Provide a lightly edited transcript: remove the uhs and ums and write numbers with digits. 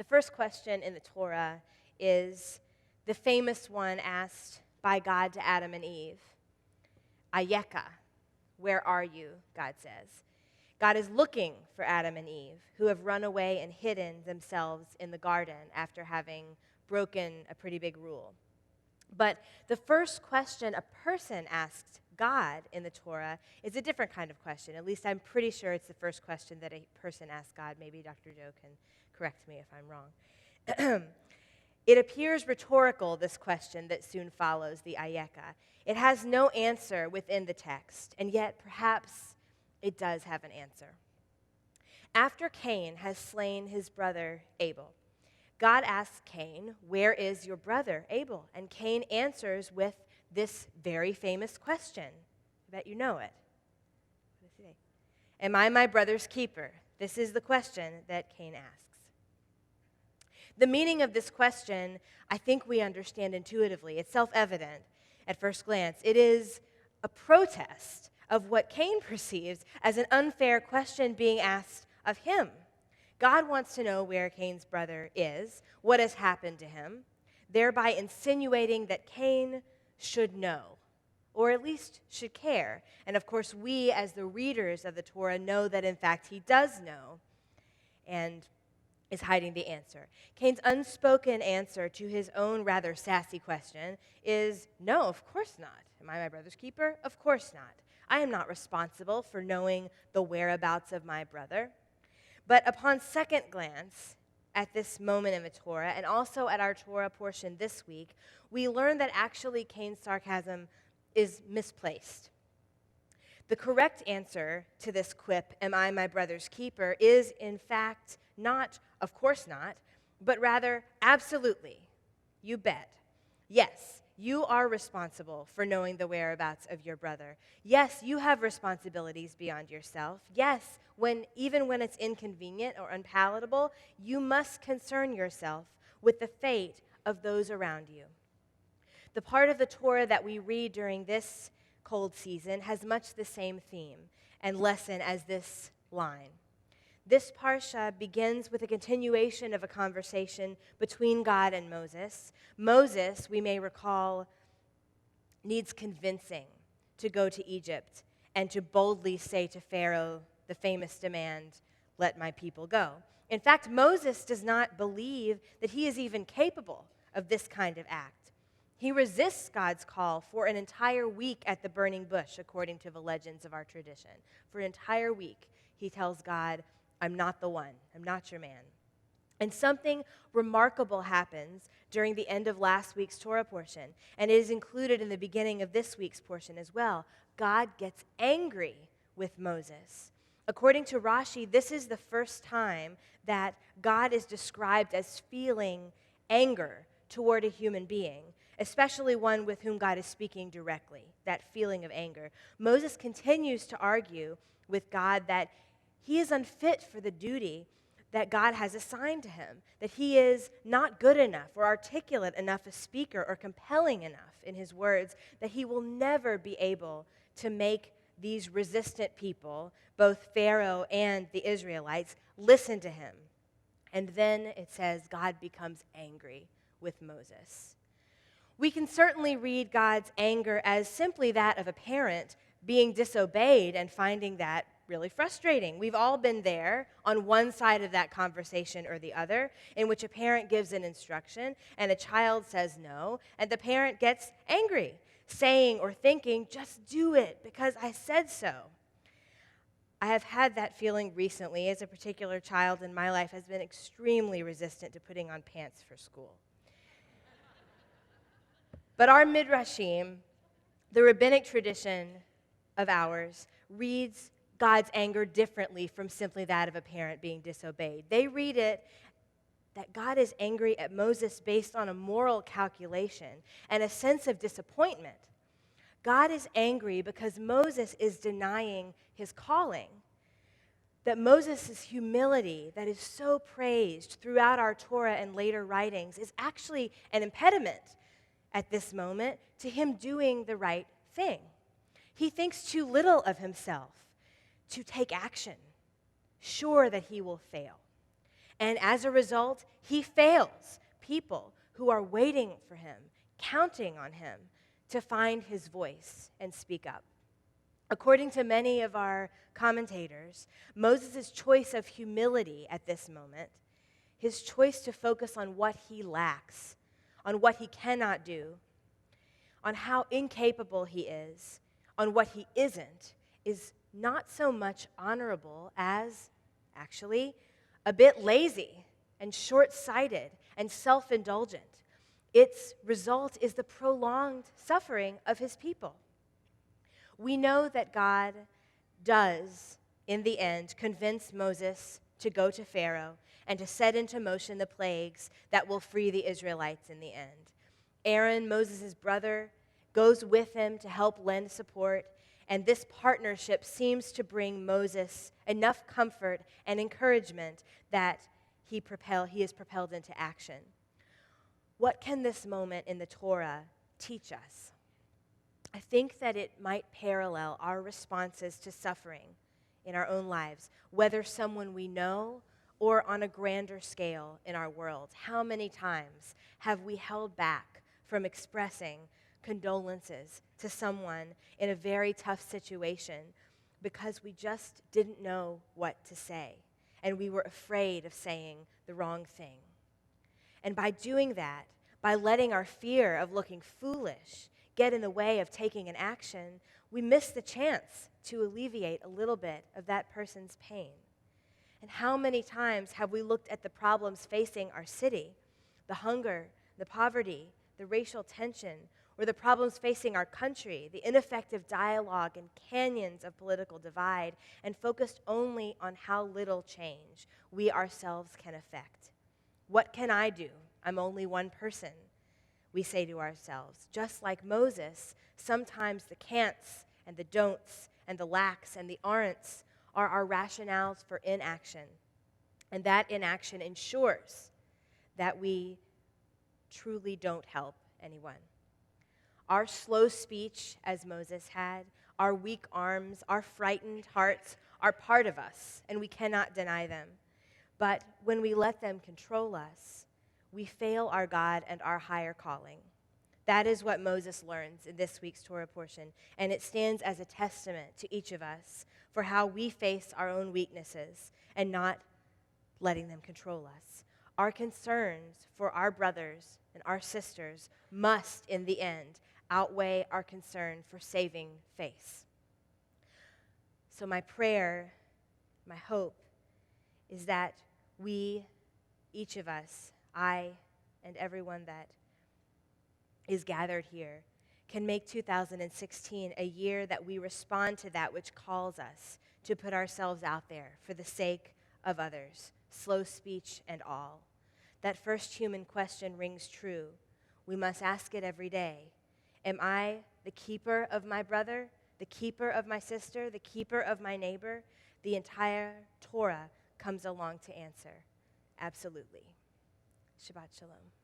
The first question in the Torah is the famous one asked by God to Adam and Eve. Ayeka, where are you, God says. God is looking for Adam and Eve, who have run away and hidden themselves in the garden after having broken a pretty big rule. But the first question a person asks God in the Torah is a different kind of question. At least I'm pretty sure it's the first question that a person asks God. Maybe Dr. Joe can correct me if I'm wrong. It appears rhetorical, this question that soon follows, the Ayeka. It has no answer within the text, and yet perhaps it does have an answer. After Cain has slain his brother Abel, God asks Cain, "Where is your brother Abel?" And Cain answers with this very famous question. I bet you know it. What does he say? Am I my brother's keeper? This is the question that Cain asks. The meaning of this question, I think we understand intuitively. It's self-evident at first glance. It is a protest of what Cain perceives as an unfair question being asked of him. God wants to know where Cain's brother is, what has happened to him, thereby insinuating that Cain should know, or at least should care. And of course, we as the readers of the Torah know that in fact he does know and is hiding the answer. Cain's unspoken answer to his own rather sassy question is, no, of course not. Am I my brother's keeper? Of course not. I am not responsible for knowing the whereabouts of my brother. But upon second glance at this moment in the Torah, and also at our Torah portion this week, we learn that actually Cain's sarcasm is misplaced. The correct answer to this quip, am I my brother's keeper, is in fact not, of course not, but rather absolutely, you bet. Yes, you are responsible for knowing the whereabouts of your brother. Yes, you have responsibilities beyond yourself. Yes, even when it's inconvenient or unpalatable, you must concern yourself with the fate of those around you. The part of the Torah that we read during this cold season has much the same theme and lesson as this line. This parsha begins with a continuation of a conversation between God and Moses. Moses, we may recall, needs convincing to go to Egypt and to boldly say to Pharaoh the famous demand, "Let my people go." In fact, Moses does not believe that he is even capable of this kind of act. He resists God's call for an entire week at the burning bush, according to the legends of our tradition. For an entire week, he tells God, I'm not the one. I'm not your man. And something remarkable happens during the end of last week's Torah portion, and it is included in the beginning of this week's portion as well. God gets angry with Moses. According to Rashi, this is the first time that God is described as feeling anger toward a human being, especially one with whom God is speaking directly, that feeling of anger. Moses continues to argue with God that he is unfit for the duty that God has assigned to him, that he is not good enough or articulate enough a speaker or compelling enough in his words, that he will never be able to make these resistant people, both Pharaoh and the Israelites, listen to him. And then it says God becomes angry with Moses. We can certainly read God's anger as simply that of a parent being disobeyed and finding that really frustrating. We've all been there on one side of that conversation or the other, in which a parent gives an instruction and a child says no, and the parent gets angry, saying or thinking, just do it because I said so. I have had that feeling recently as a particular child in my life has been extremely resistant to putting on pants for school. But our Midrashim, the rabbinic tradition of ours, reads God's anger differently from simply that of a parent being disobeyed. They read it that God is angry at Moses based on a moral calculation and a sense of disappointment. God is angry because Moses is denying his calling. That Moses' humility that is so praised throughout our Torah and later writings is actually an impediment at this moment to him doing the right thing. He thinks too little of himself to take action, sure that he will fail. And as a result, he fails people who are waiting for him, counting on him to find his voice and speak up. According to many of our commentators, Moses' choice of humility at this moment, his choice to focus on what he lacks, on what he cannot do, on how incapable he is, on what he isn't, is not so much honorable as actually a bit lazy and short-sighted and self-indulgent. Its result is the prolonged suffering of his people. We know that God does, in the end, convince Moses to go to Pharaoh and to set into motion the plagues that will free the Israelites in the end. Aaron, Moses' brother, goes with him to help lend support, and this partnership seems to bring Moses enough comfort and encouragement that he is propelled into action. What can this moment in the Torah teach us? I think that it might parallel our responses to suffering in our own lives, whether someone we know or on a grander scale in our world. How many times have we held back from expressing condolences to someone in a very tough situation because we just didn't know what to say, and we were afraid of saying the wrong thing? And by doing that, by letting our fear of looking foolish get in the way of taking an action, we miss the chance to alleviate a little bit of that person's pain. And how many times have we looked at the problems facing our city, the hunger, the poverty, the racial tension, or the problems facing our country, the ineffective dialogue and canyons of political divide, and focused only on how little change we ourselves can effect? What can I do? I'm only one person, we say to ourselves. Just like Moses, sometimes the can'ts and the don'ts and the lacks and the aren'ts are our rationales for inaction. And that inaction ensures that we truly don't help anyone. Our slow speech, as Moses had, our weak arms, our frightened hearts are part of us, and we cannot deny them. But when we let them control us, we fail our God and our higher calling. That is what Moses learns in this week's Torah portion, and it stands as a testament to each of us for how we face our own weaknesses and not letting them control us. Our concerns for our brothers and our sisters must, in the end, outweigh our concern for saving face. So my prayer, my hope, is that we, each of us, I and everyone that is gathered here, can make 2016 a year that we respond to that which calls us to put ourselves out there for the sake of others, slow speech and all. That first human question rings true. We must ask it every day. Am I the keeper of my brother, the keeper of my sister, the keeper of my neighbor? The entire Torah comes along to answer. Absolutely. Shabbat shalom.